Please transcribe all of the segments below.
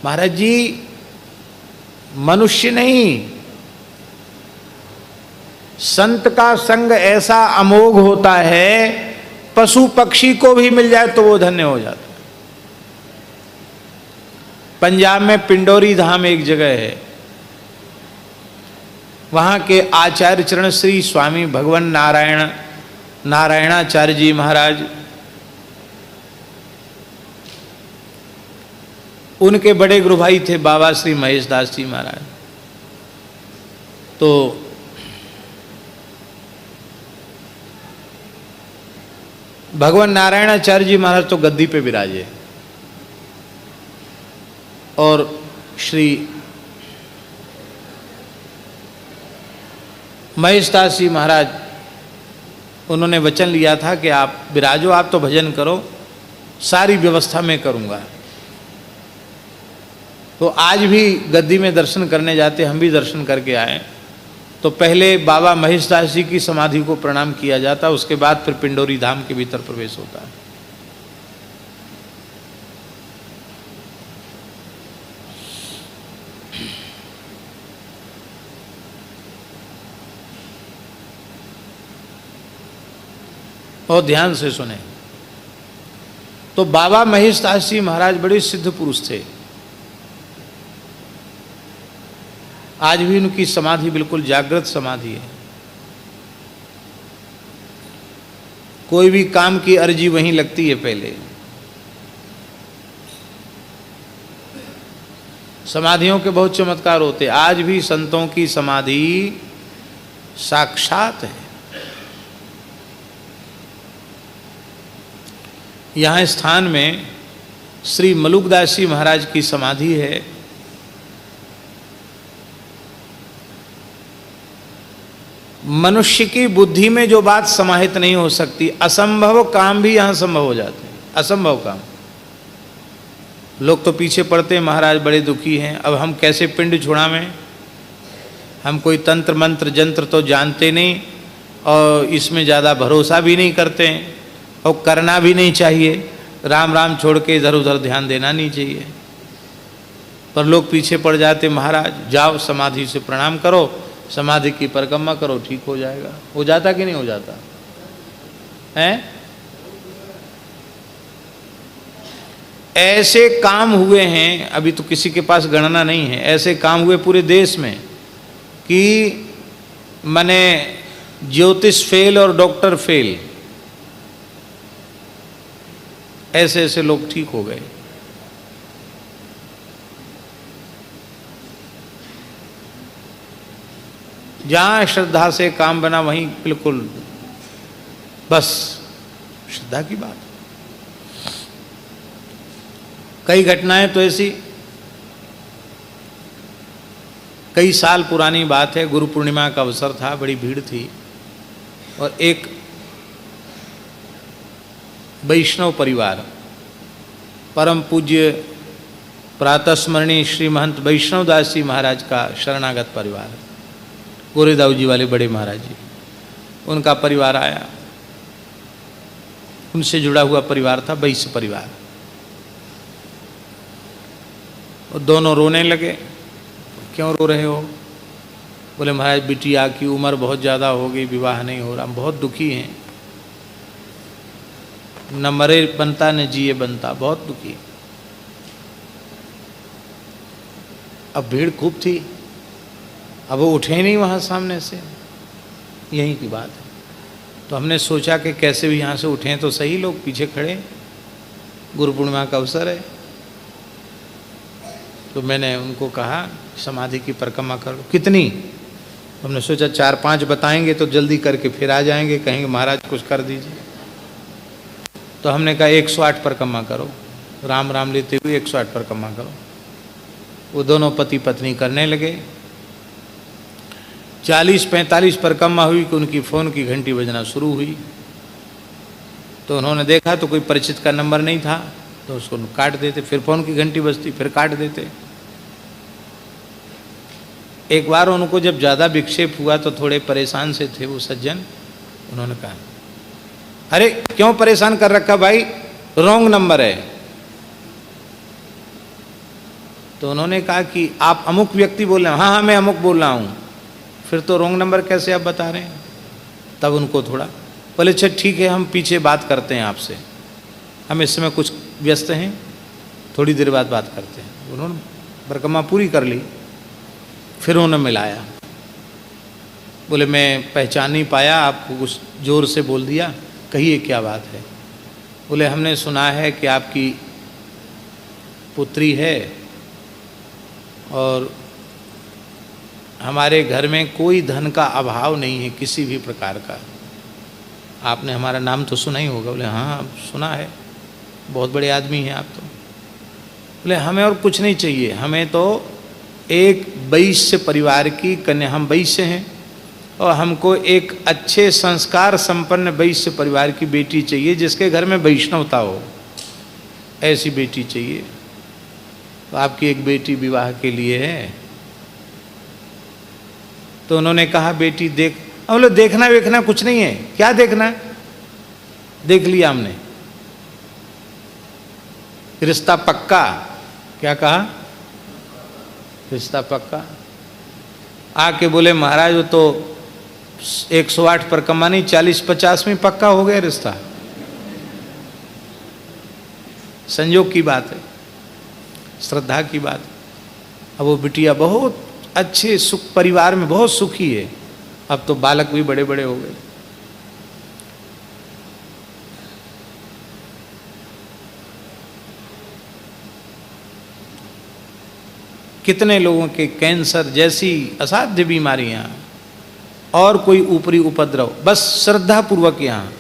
महाराज जी मनुष्य नहीं, संत का संग ऐसा अमोघ होता है, पशु पक्षी को भी मिल जाए तो वो धन्य हो जाता है। पंजाब में पिंडोरी धाम एक जगह है, वहाँ के आचार्य चरण श्री स्वामी भगवान नारायणाचार्य जी महाराज, उनके बड़े गुरु भाई थे बाबा श्री महेश दास जी महाराज। तो भगवान नारायणाचार्य जी महाराज तो गद्दी पे विराजे और श्री महेश दास जी महाराज उन्होंने वचन लिया था कि आप विराजो, आप तो भजन करो, सारी व्यवस्था मैं करूंगा। तो आज भी गद्दी में दर्शन करने जाते, हम भी दर्शन करके आए, तो पहले बाबा महेश दास जी की समाधि को प्रणाम किया जाता, उसके बाद फिर पिंडोरी धाम के भीतर प्रवेश होता है। और ध्यान से सुने, तो बाबा महेश दास जी महाराज बड़े सिद्ध पुरुष थे। आज भी उनकी समाधि बिल्कुल जागृत समाधि है। कोई भी काम की अर्जी वहीं लगती है पहले। समाधियों के बहुत चमत्कार होते, आज भी संतों की समाधि साक्षात है। यहाँ स्थान में श्री मलुकदास जी महाराज की समाधि है। मनुष्य की बुद्धि में जो बात समाहित नहीं हो सकती, असंभव काम भी यहाँ संभव हो जाते हैं। असंभव काम, लोग तो पीछे पड़ते हैं, महाराज बड़े दुखी हैं, अब हम कैसे पिंड छुड़ावें, हम कोई तंत्र मंत्र जंत्र तो जानते नहीं और इसमें ज़्यादा भरोसा भी नहीं करते हैं और करना भी नहीं चाहिए। राम राम छोड़ के इधर उधर ध्यान देना नहीं चाहिए, पर लोग पीछे पड़ जाते, महाराज जाओ समाधि से प्रणाम करो, समाधि की परिक्रमा करो, ठीक हो जाएगा। हो जाता कि नहीं हो जाता है? ऐसे काम हुए हैं, अभी तो किसी के पास गणना नहीं है, ऐसे काम हुए पूरे देश में कि माने ज्योतिष फेल और डॉक्टर फेल, ऐसे ऐसे लोग ठीक हो गए। जहां श्रद्धा से काम बना वहीं बिल्कुल बस श्रद्धा की बात। कई घटनाएं तो ऐसी, कई साल पुरानी बात है, गुरु पूर्णिमा का अवसर था, बड़ी भीड़ थी और एक वैष्णव परिवार, परम पूज्य प्रातस्मरणीय श्री महंत वैष्णव दास जी महाराज का शरणागत परिवार, गोरेदाऊ जी वाले बड़े महाराज जी, उनका परिवार आया, उनसे जुड़ा हुआ परिवार था, वैश्य परिवार। और दोनों रोने लगे। क्यों रो रहे हो? बोले महाराज बिटिया की उम्र बहुत ज़्यादा हो गई, विवाह नहीं हो रहा, हम बहुत दुखी हैं, न मरे बनता न जिए बनता, बहुत दुखी। अब भीड़ खूब थी, अब वो उठे नहीं वहाँ सामने से, यहीं की बात है। तो हमने सोचा कि कैसे भी यहाँ से उठें तो सही, लोग पीछे खड़े, गुरु पूर्णिमा का अवसर है। तो मैंने उनको कहा समाधि की परिक्रमा करो। कितनी? हमने सोचा 4-5 बताएंगे तो जल्दी करके फिर आ जाएंगे, कहेंगे महाराज कुछ कर दीजिए। तो हमने कहा 108 परिक्रमा करो, राम राम लेते हुए 108 परिक्रमा करो। वो दोनों पति पत्नी करने लगे। 40-45 परिक्रमा हुई कि उनकी फ़ोन की घंटी बजना शुरू हुई। तो उन्होंने देखा तो कोई परिचित का नंबर नहीं था, तो उसको काट देते, फिर फ़ोन की घंटी बजती, फिर काट देते। एक बार उनको जब ज़्यादा विक्षेप हुआ तो थोड़े परेशान से थे वो सज्जन, उन्होंने कहा अरे क्यों परेशान कर रखा भाई, रॉन्ग नंबर है। तो उन्होंने कहा कि आप अमुक व्यक्ति बोल रहे हैं। हाँ हाँ मैं अमुक बोल रहा हूँ। फिर तो रॉन्ग नंबर कैसे आप बता रहे हैं। तब उनको थोड़ा बोले अच्छा ठीक है, हम पीछे बात करते हैं आपसे, हम इस समय कुछ व्यस्त हैं, थोड़ी देर बाद बात करते हैं। उन्होंने परिक्रमा पूरी कर ली। फिर उन्होंने मिलाया, बोले मैं पहचान नहीं पाया आपको, कुछ ज़ोर से बोल दिया, कहिए क्या बात है। बोले हमने सुना है कि आपकी पुत्री है और हमारे घर में कोई धन का अभाव नहीं है किसी भी प्रकार का। आपने हमारा नाम तो सुना ही होगा। बोले हाँ सुना है, बहुत बड़े आदमी हैं आप तो। बोले हमें और कुछ नहीं चाहिए, हमें तो एक वैश्य परिवार की कन्या, हम वैश्य हैं और हमको एक अच्छे संस्कार संपन्न वैश्य परिवार की बेटी चाहिए जिसके घर में वैष्णवता हो, ऐसी बेटी चाहिए। तो आपकी एक बेटी विवाह के लिए है। तो उन्होंने कहा बेटी देख, बोले देखना वेखना कुछ नहीं है। क्या देखना है, देख लिया हमने, रिश्ता पक्का। क्या कहा, रिश्ता पक्का। आके बोले महाराज वो तो 108 पर कमा नहीं, 40-50 में पक्का हो गया रिश्ता। संयोग की बात है, श्रद्धा की बात है। अब वो बिटिया बहुत अच्छे सुख परिवार में बहुत सुखी है। अब तो बालक भी बड़े बड़े हो गए। कितने लोगों के कैंसर जैसी असाध्य बीमारियां और कोई ऊपरी उपद्रव, बस श्रद्धा पूर्वक यहाँ।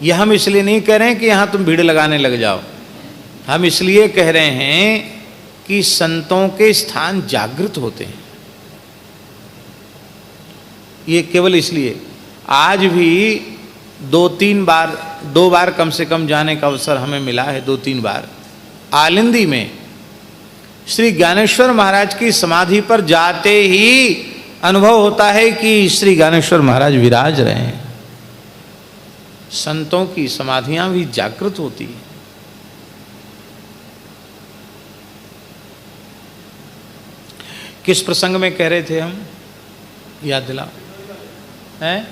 यह हम इसलिए नहीं कह रहे हैं कि यहाँ तुम भीड़ लगाने लग जाओ, हम इसलिए कह रहे हैं कि संतों के स्थान जागृत होते हैं। ये केवल इसलिए आज भी 2 बार कम से कम जाने का अवसर हमें मिला है, 2-3 बार। आलिंदी में श्री ज्ञानेश्वर महाराज की समाधि पर जाते ही अनुभव होता है कि श्री ज्ञानेश्वर महाराज विराज रहे हैं। संतों की समाधियां भी जागृत होती हैं। किस प्रसंग में कह रहे थे हम, याद दिलाओ हैं?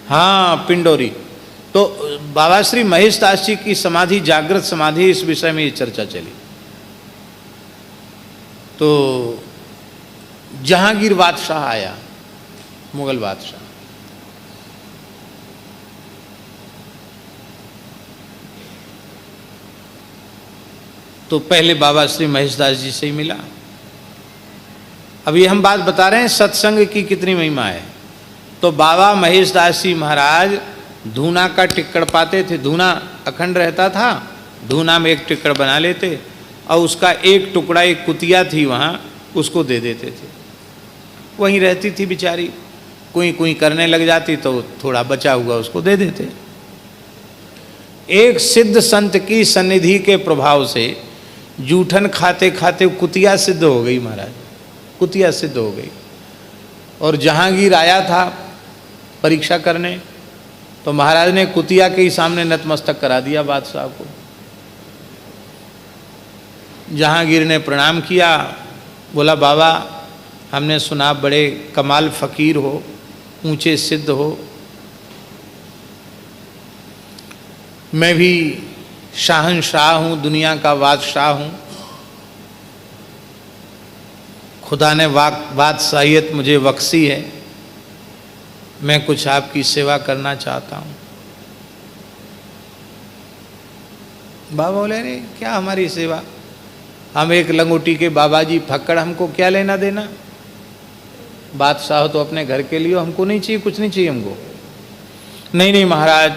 हाँ पिंडोरी। तो बाबा श्री महेश दास जी की समाधि जागृत समाधि, इस विषय में ये चर्चा चली। तो जहांगीर बादशाह आया, मुगल बादशाह, तो पहले बाबा श्री महेश दास जी से ही मिला। अब ये हम बात बता रहे हैं सत्संग की कितनी महिमा है। तो बाबा महेश दास जी महाराज धूना का टिक्कड़ पाते थे, धूना अखंड रहता था, धूना में एक टिक्कड़ बना लेते और उसका एक टुकड़ा, एक कुतिया थी वहाँ, उसको दे देते थे। वहीं रहती थी बेचारी, कोई कोई करने लग जाती तो थोड़ा बचा हुआ उसको दे देते। एक सिद्ध संत की सन्निधि के प्रभाव से जूठन खाते खाते कुतिया सिद्ध हो गई महाराज, कुतिया सिद्ध हो गई। और जहांगीर आया था परीक्षा करने, तो महाराज ने कुतिया के ही सामने नतमस्तक करा दिया बादशाह को। जहांगीर ने प्रणाम किया, बोला बाबा हमने सुना बड़े कमाल फ़कीर हो, ऊंचे सिद्ध हो, मैं भी शाहनशाह हूँ, दुनिया का बादशाह हूँ, खुदा ने बादशाहियत मुझे बख्शी है, मैं कुछ आपकी सेवा करना चाहता हूँ। बाबा बोले अरे क्या हमारी सेवा, हम एक लंगोटी के बाबा जी फक्कड़, हमको क्या लेना देना, बादशाह तो अपने घर के लिए, हमको नहीं चाहिए, कुछ नहीं चाहिए हमको। नहीं नहीं महाराज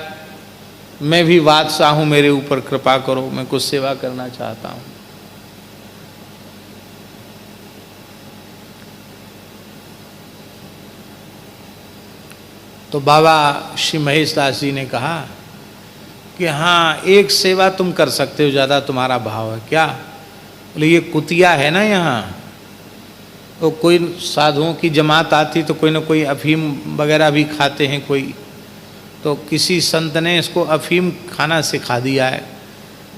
मैं भी बादशाह हूँ, मेरे ऊपर कृपा करो, मैं कुछ सेवा करना चाहता हूँ। तो बाबा श्री महेश दास जी ने कहा कि हाँ एक सेवा तुम कर सकते हो, ज़्यादा तुम्हारा भाव है क्या? बोले ये कुतिया है ना यहाँ, तो कोई साधुओं की जमात आती तो कोई ना कोई अफीम वगैरह भी खाते हैं कोई, तो किसी संत ने इसको अफीम खाना सिखा दिया है,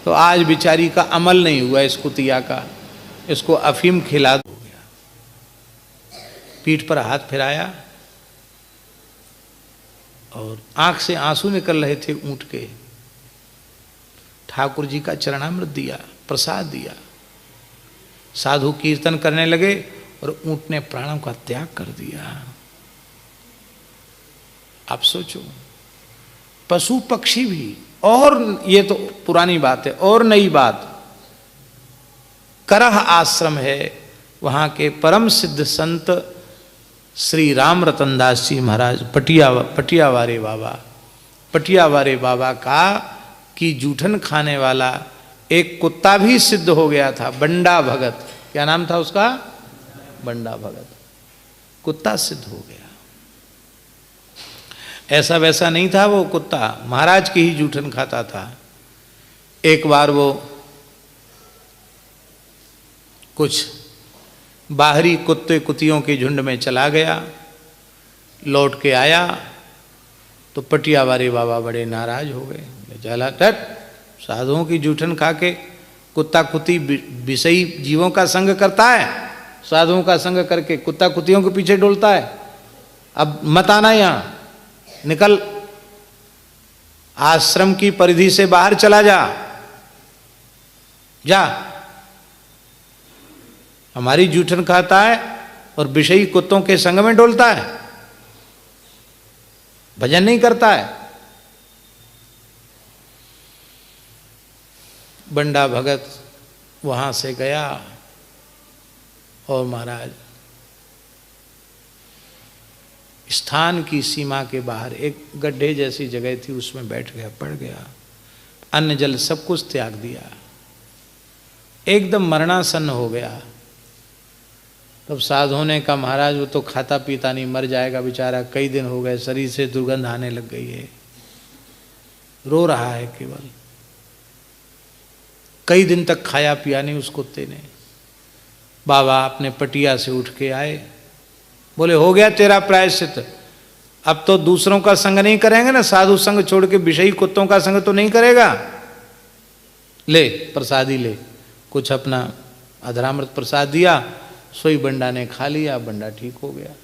तो आज बेचारी का अमल नहीं हुआ इस कुतिया का। इसको अफीम खिला दो। पीठ पर हाथ फिराया और आंख से आंसू निकल रहे थे ऊंट के। ठाकुर जी का चरणामृत दिया, प्रसाद दिया। साधु कीर्तन करने लगे और ऊंट ने प्राणों का त्याग कर दिया। आप सोचो, पशु पक्षी भी, और ये तो पुरानी बात है, और नई बात, करह आश्रम है, वहां के परम सिद्ध संत श्री राम रतन दास जी महाराज पटियावारे बाबा का की जूठन खाने वाला एक कुत्ता भी सिद्ध हो गया था, बंडा भगत। क्या नाम था उसका? बंडा भगत। कुत्ता सिद्ध हो गया। ऐसा वैसा नहीं था वो कुत्ता, महाराज की ही जूठन खाता था। एक बार वो कुछ बाहरी कुत्ते कुतियों के झुंड में चला गया, लौट के आया तो पटियावारे बाबा बड़े नाराज हो गए। चला टट, साधुओं की जूठन खा के कुत्ता कुत्ती विषयी जीवों का संग करता है, साधुओं का संग करके कुत्ता कुत्तियों के पीछे डोलता है। अब मत आना यहां, निकल, आश्रम की परिधि से बाहर चला जा, जा। हमारी जूठन खाता है और विषयी कुत्तों के संग में डोलता है, भजन नहीं करता है। बंडा भगत वहां से गया और महाराज स्थान की सीमा के बाहर एक गड्ढे जैसी जगह थी, उसमें बैठ गया, पड़ गया। अन्न जल सब कुछ त्याग दिया, एकदम मरणासन्न हो गया। तब साधुओं ने कहा, महाराज वो तो खाता पीता नहीं, मर जाएगा बेचारा, कई दिन हो गए, शरीर से दुर्गंध आने लग गई है, रो रहा है केवल। कई दिन तक खाया पिया नहीं उस कुत्ते ने। बाबा अपने पटिया से उठ के आए, बोले हो गया तेरा प्रायश्चित, अब तो दूसरों का संग नहीं करेंगे ना, साधु संग छोड़ के विषयी कुत्तों का संग तो नहीं करेगा। ले प्रसादी ले, कुछ अपना अधरामृत प्रसाद दिया, सोई बंडा ने खा लिया, बंडा ठीक हो गया।